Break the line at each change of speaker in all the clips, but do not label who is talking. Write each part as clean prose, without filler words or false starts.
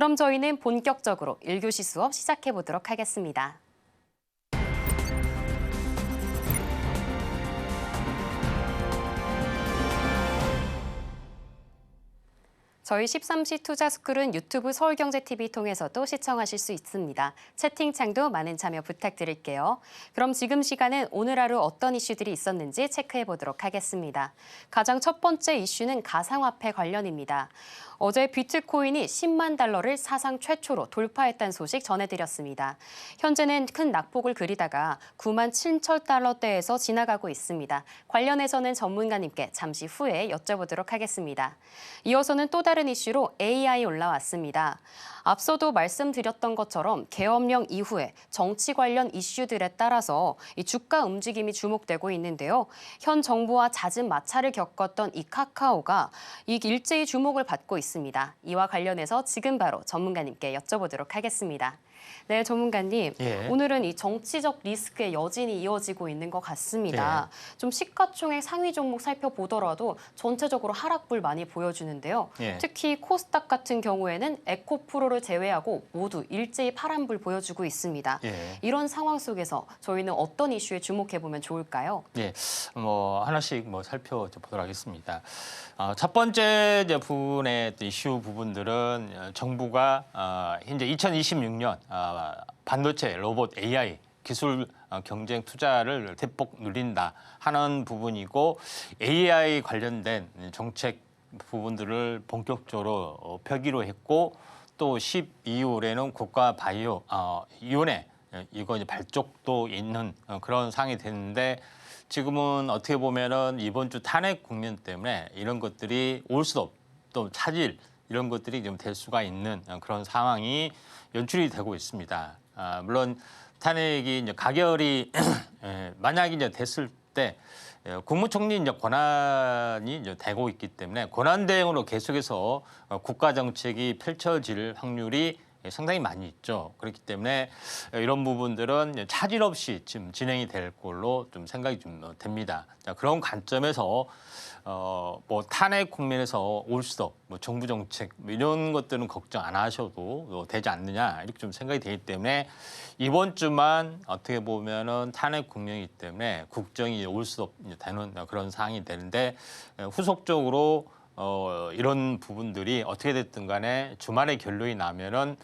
그럼 저희는 본격적으로 1교시 수업 시작해 보도록 하겠습니다. 저희 13시 투자스쿨은 유튜브 서울경제TV 통해서도 시청하실 수 있습니다. 채팅창도 많은 참여 부탁드릴게요. 그럼 지금 시간은 오늘 하루 어떤 이슈들이 있었는지 체크해 보도록 하겠습니다. 가장 첫 번째 이슈는 가상화폐 관련입니다. 어제 비트코인이 10만 달러를 사상 최초로 돌파했다는 소식 전해드렸습니다. 현재는 큰 낙폭을 그리다가 9만 7천 달러대에서 지나가고 있습니다. 관련해서는 전문가님께 잠시 후에 여쭤보도록 하겠습니다. 이어서는 또 다른 이슈로 AI 올라왔습니다. 앞서도 말씀드렸던 것처럼 계엄령 이후에 정치 관련 이슈들에 따라서 이 주가 움직임이 주목되고 있는데요. 현 정부와 잦은 마찰을 겪었던 이 카카오가 일제히 주목을 받고 있습니다. 이와 관련해서 지금 바로 전문가님께 여쭤보도록 하겠습니다. 네, 전문가님.
예.
오늘은 이 정치적 리스크의 여진이 이어지고 있는 것 같습니다. 좀 시가총액 상위 종목 살펴보더라도 전체적으로 하락불 많이 보여주는데요. 특히 코스닥 같은 경우에는 에코프로를 제외하고 모두 일제히 파란불 보여주고 있습니다. 이런 상황 속에서 저희는 어떤 이슈에 주목해보면 좋을까요?
하나씩 살펴보도록 하겠습니다. 첫 번째 부분의 이슈 부분들은 정부가 현재 2026년 반도체, 로봇, AI 기술 경쟁 투자를 대폭 누린다 하는 부분이고 AI 관련된 정책 부분들을 본격적으로 펴기로 했고 또 12월에는 국가 바이오 위원회 이거 이제 발족도 있는 그런 상황이 됐는데 지금은 어떻게 보면은 이번 주 탄핵 국면 때문에 이런 것들이 올 수도 없, 또 차질 이런 것들이 좀 될 수가 있는 그런 상황이 연출이 되고 있습니다. 물론 탄핵이 이제 가결이 만약에 이제 됐을 때 국무총리 이제 권한이 이제 되고 있기 때문에 권한 대행으로 계속해서 국가 정책이 펼쳐질 확률이 상당히 많이 있죠. 그렇기 때문에 이런 부분들은 차질 없이 지금 진행이 될 걸로 좀 생각이 좀 됩니다. 자, 그런 관점에서 탄핵 국면에서 올 수도 정부 정책 이런 것들은 걱정 안 하셔도 되지 않느냐 이렇게 좀 생각이 되기 때문에 이번 주만 어떻게 보면은 탄핵 국면이기 때문에 국정이 올 수도 되는 그런 상황이 되는데 후속적으로 이런 부분들이 어떻게 됐든 간에 주말에 결론이 나면은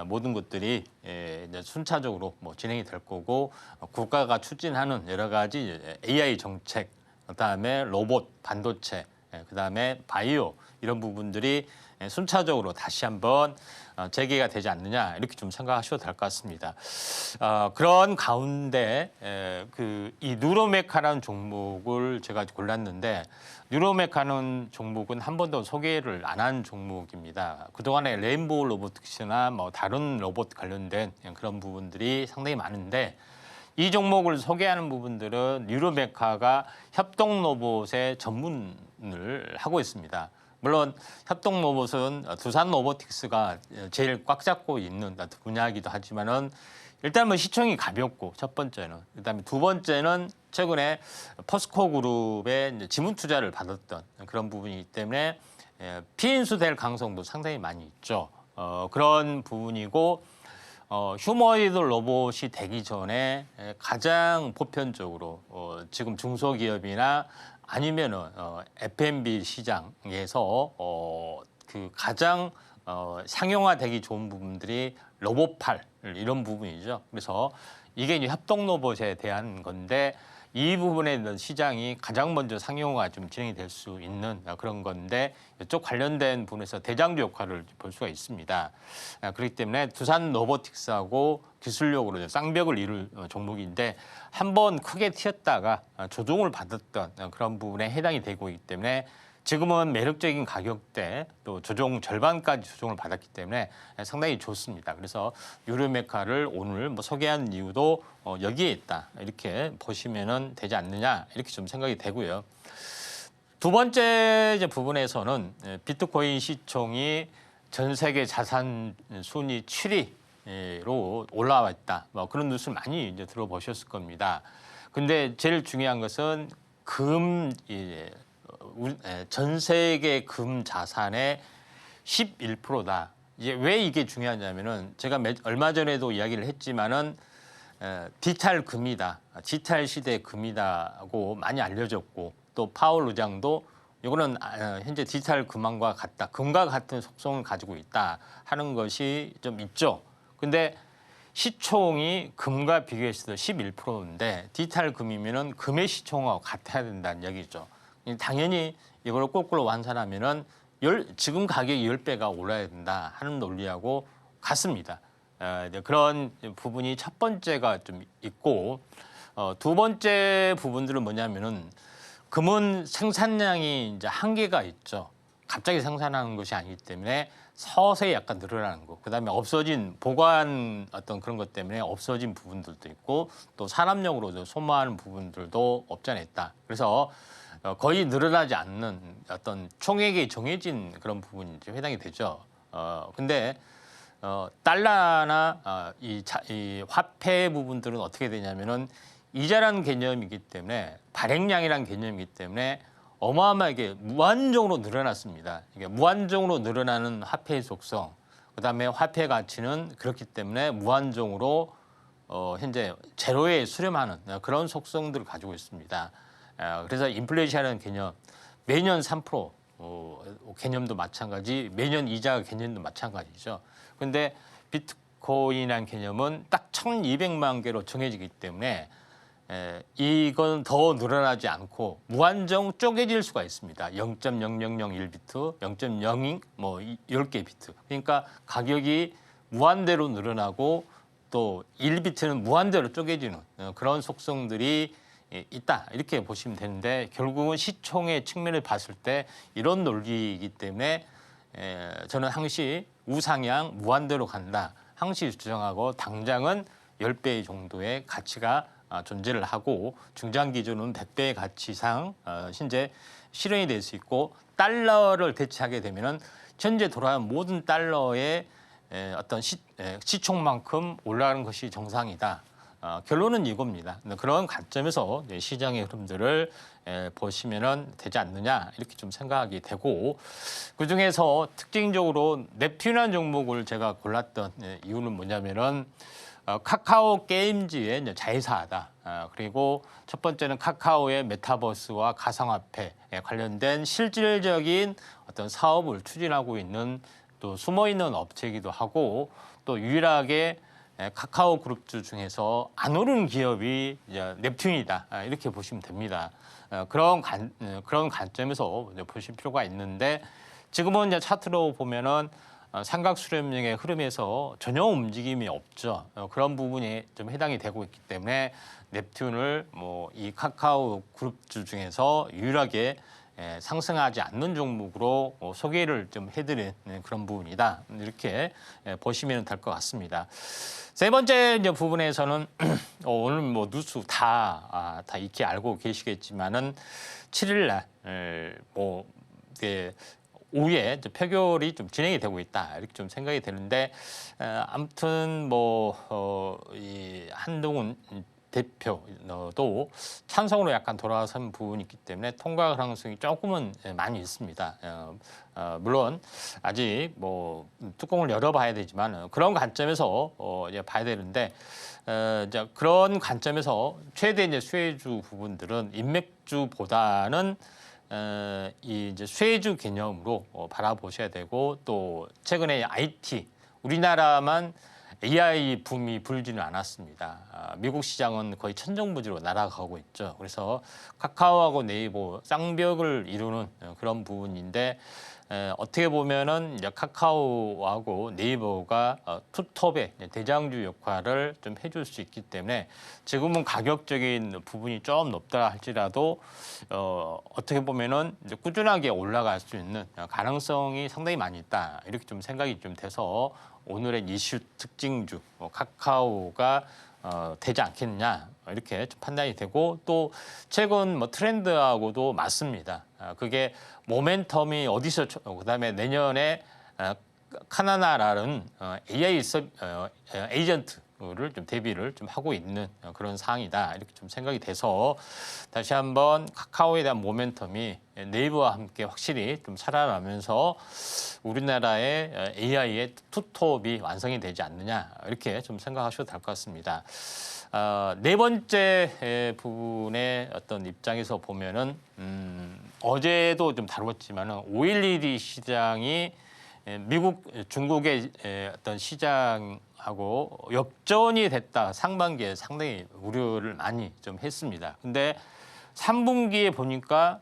모든 것들이 이제 순차적으로 진행이 될 거고 국가가 추진하는 여러 가지 AI 정책, 그다음에 로봇, 반도체, 그다음에 바이오 이런 부분들이 순차적으로 다시 한번 재개가 되지 않느냐 이렇게 좀 생각하셔도 될 것 같습니다. 그런 가운데 이 누로메카라는 종목을 제가 골랐는데 뉴로메카는 종목은 한 번도 소개를 안 한 종목입니다. 그동안에 레인보우 로보틱스나 다른 로봇 관련된 그런 부분들이 상당히 많은데 이 종목을 소개하는 부분들은 뉴로메카가 협동 로봇의 전문을 하고 있습니다. 물론 협동 로봇은 두산 로보틱스가 제일 꽉 잡고 있는 분야이기도 하지만은 일단 시총이 가볍고 첫 번째는 그다음에 두 번째는 최근에 포스코 그룹의 지분 투자를 받았던 그런 부분이기 때문에 피인수 될 가능성도 상당히 많이 있죠. 그런 부분이고 휴머노이드 로봇이 되기 전에 가장 보편적으로 지금 중소기업이나 아니면은 F&B 시장에서 가장 상용화되기 좋은 부분들이 로봇팔 이런 부분이죠. 그래서 이게 이제 협동 로봇에 대한 건데 이 부분에 대한 시장이 가장 먼저 상용화가 좀 진행이 될 수 있는 그런 건데 이쪽 관련된 부분에서 대장주 역할을 볼 수가 있습니다. 그렇기 때문에 두산 로보틱스하고 기술력으로 쌍벽을 이룰 종목인데 한번 크게 튀었다가 조정을 받았던 그런 부분에 해당이 되고 있기 때문에 지금은 매력적인 가격대 또 조정 절반까지 조정을 받았기 때문에 상당히 좋습니다. 그래서 유르메카를 오늘 소개한 이유도 여기에 있다 이렇게 보시면 되지 않느냐 이렇게 좀 생각이 되고요. 두 번째 부분에서는 비트코인 시총이 전 세계 자산 순위 7위로 올라와 있다. 그런 뉴스를 많이 이제 들어보셨을 겁니다. 근데 제일 중요한 것은 전 세계 금 자산의 11%다. 이제 왜 이게 중요하냐면은 제가 얼마 전에도 이야기를 했지만은 디지털 금이다, 디지털 시대 금이다고 많이 알려졌고 또 파월 의장도 이거는 현재 디지털 금왕과 같다, 금과 같은 속성을 가지고 있다 하는 것이 좀 있죠. 근데 시총이 금과 비교했을 때 11%인데 디지털 금이면은 금의 시총하고 같아야 된다는 얘기죠. 당연히 이걸 거꾸로 환산하면은 지금 가격이 10배가 올라야 된다 하는 논리하고 같습니다. 이제 그런 부분이 첫 번째가 좀 있고, 두 번째 부분들은 뭐냐면은 금은 생산량이 이제 한계가 있죠. 갑자기 생산하는 것이 아니기 때문에 서서히 약간 늘어나는 거. 그다음에 없어진 보관 어떤 그런 것 때문에 없어진 부분들도 있고 또 산업용으로 소모하는 부분들도 없지 않아 있다. 그래서 거의 늘어나지 않는 어떤 총액이 정해진 그런 부분이 이제 해당이 되죠. 근데 달러나 이 화폐 부분들은 어떻게 되냐면은 이자라는 개념이기 때문에 발행량이라는 개념이기 때문에 어마어마하게 무한정으로 늘어났습니다. 이게 무한정으로 늘어나는 화폐의 속성, 그다음에 화폐 가치는 그렇기 때문에 무한정으로 현재 제로에 수렴하는 그런 속성들을 가지고 있습니다. 그래서 인플레이션이라는 개념, 매년 3% 개념도 마찬가지, 매년 이자 개념도 마찬가지죠. 그런데 비트코인이라는 개념은 딱 1,200만 개로 정해지기 때문에 이건 더 늘어나지 않고 무한정 쪼개질 수가 있습니다. 0.0001비트, 0.02, 뭐 10개 비트. 그러니까 가격이 무한대로 늘어나고 또 1비트는 무한대로 쪼개지는 그런 속성들이 있다 이렇게 보시면 되는데 결국은 시총의 측면을 봤을 때 이런 논리이기 때문에 저는 항시 우상향 무한대로 간다. 항시 주장하고 당장은 10배 정도의 가치가 존재를 하고 중장 기준은 100배의 가치 이상 현재 실현이 될 수 있고 달러를 대체하게 되면은 현재 돌아가는 모든 달러의 어떤 시총만큼 올라가는 것이 정상이다. 결론은 이겁니다. 그런 관점에서 시장의 흐름들을 보시면 되지 않느냐 이렇게 좀 생각이 되고 그 중에서 특징적으로 넵튠이라는 종목을 제가 골랐던 이유는 뭐냐면은 카카오 게임즈의 자회사다. 그리고 첫 번째는 카카오의 메타버스와 가상화폐에 관련된 실질적인 어떤 사업을 추진하고 있는 또 숨어 있는 업체이기도 하고 또 유일하게 카카오 그룹주 중에서 안 오르는 기업이 넵튠이다 이렇게 보시면 됩니다. 그런 관점에서 보실 필요가 있는데 지금은 이제 차트로 보면은 삼각 수렴령의 흐름에서 전혀 움직임이 없죠. 그런 부분이 좀 해당이 되고 있기 때문에 넵튠을 뭐 이 카카오 그룹주 중에서 유일하게 상승하지 않는 종목으로 소개를 좀 해드리는 그런 부분이다. 이렇게 보시면 될 것 같습니다. 세 번째 이제 부분에서는 오늘 뭐 뉴스 다 익히 알고 계시겠지만은 7일 날 오후에 표결이 좀 진행이 되고 있다 이렇게 좀 생각이 되는데 아무튼 이 한동훈 대표도 찬성으로 약간 돌아선 부분이 있기 때문에 통과 가능성이 조금은 많이 있습니다. 물론 아직 뭐 뚜껑을 열어봐야 되지만 그런 관점에서 이제 봐야 되는데 이제 그런 관점에서 최대 이제 수혜주 부분들은 인맥주보다는 이 이제 수혜주 개념으로 바라보셔야 되고 또 최근에 IT 우리나라만 AI 붐이 불지는 않았습니다. 미국 시장은 거의 천정부지로 날아가고 있죠. 그래서 카카오하고 네이버 쌍벽을 이루는 그런 부분인데 어떻게 보면은 이제 카카오하고 네이버가 투톱의 대장주 역할을 좀 해줄 수 있기 때문에 지금은 가격적인 부분이 좀 높다 할지라도 어떻게 보면은 이제 꾸준하게 올라갈 수 있는 가능성이 상당히 많이 있다 이렇게 좀 생각이 좀 돼서 오늘의 이슈 특징주 카카오가 되지 않겠냐 이렇게 좀 판단이 되고 또 최근 뭐 트렌드하고도 맞습니다. 그게 모멘텀이 어디서 그다음에 내년에 카나나라는 AI 에이전트 좀 대비를 좀 하고 있는 그런 상황이다 이렇게 좀 생각이 돼서 다시 한번 카카오에 대한 모멘텀이 네이버와 함께 확실히 좀 살아나면서 우리나라의 AI의 투톱이 완성이 되지 않느냐 이렇게 좀 생각하셔도 될 것 같습니다. 네 번째 부분의 어떤 입장에서 보면은 어제도 좀 다뤘지만은 5.11 시장이 미국, 중국의 어떤 시장하고 역전이 됐다. 상반기에 상당히 우려를 많이 좀 했습니다. 근데 3분기에 보니까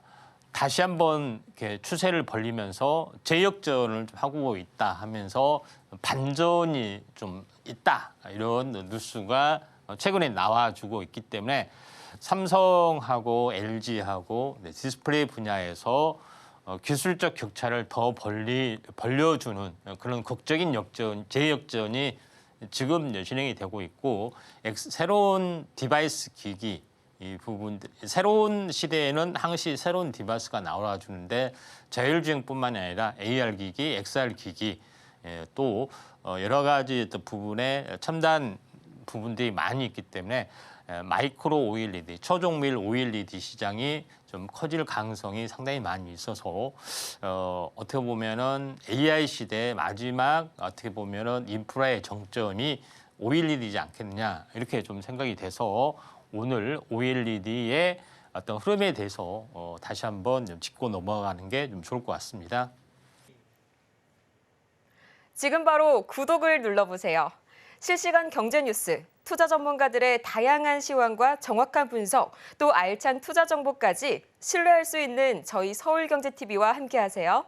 다시 한번 이렇게 추세를 벌리면서 재역전을 좀 하고 있다 하면서 반전이 좀 있다. 이런 뉴스가 최근에 나와주고 있기 때문에 삼성하고 LG하고 디스플레이 분야에서 기술적 격차를 더 벌려주는 그런 극적인 재역전이 지금 진행이 되고 있고 새로운 디바이스 기기 이 부분들 새로운 시대에는 항시 새로운 디바이스가 나와주는데 자율주행뿐만이 아니라 AR 기기, XR 기기 또 여러 가지 또 부분에 첨단 부분들이 많이 있기 때문에 마이크로 OLED, 초종밀 OLED 시장이 좀 커질 가능성이 상당히 많이 있어서 어떻게 보면은 AI 시대의 마지막 어떻게 보면은 인프라의 정점이 OLED이지 않겠느냐 이렇게 좀 생각이 돼서 오늘 OLED의 어떤 흐름에 대해서 다시 한번 좀 짚고 넘어가는 게 좀 좋을 것 같습니다.
지금 바로 구독을 눌러보세요. 실시간 경제 뉴스, 투자 전문가들의 다양한 시황과 정확한 분석, 또 알찬 투자 정보까지 신뢰할 수 있는 저희 서울경제TV와 함께하세요.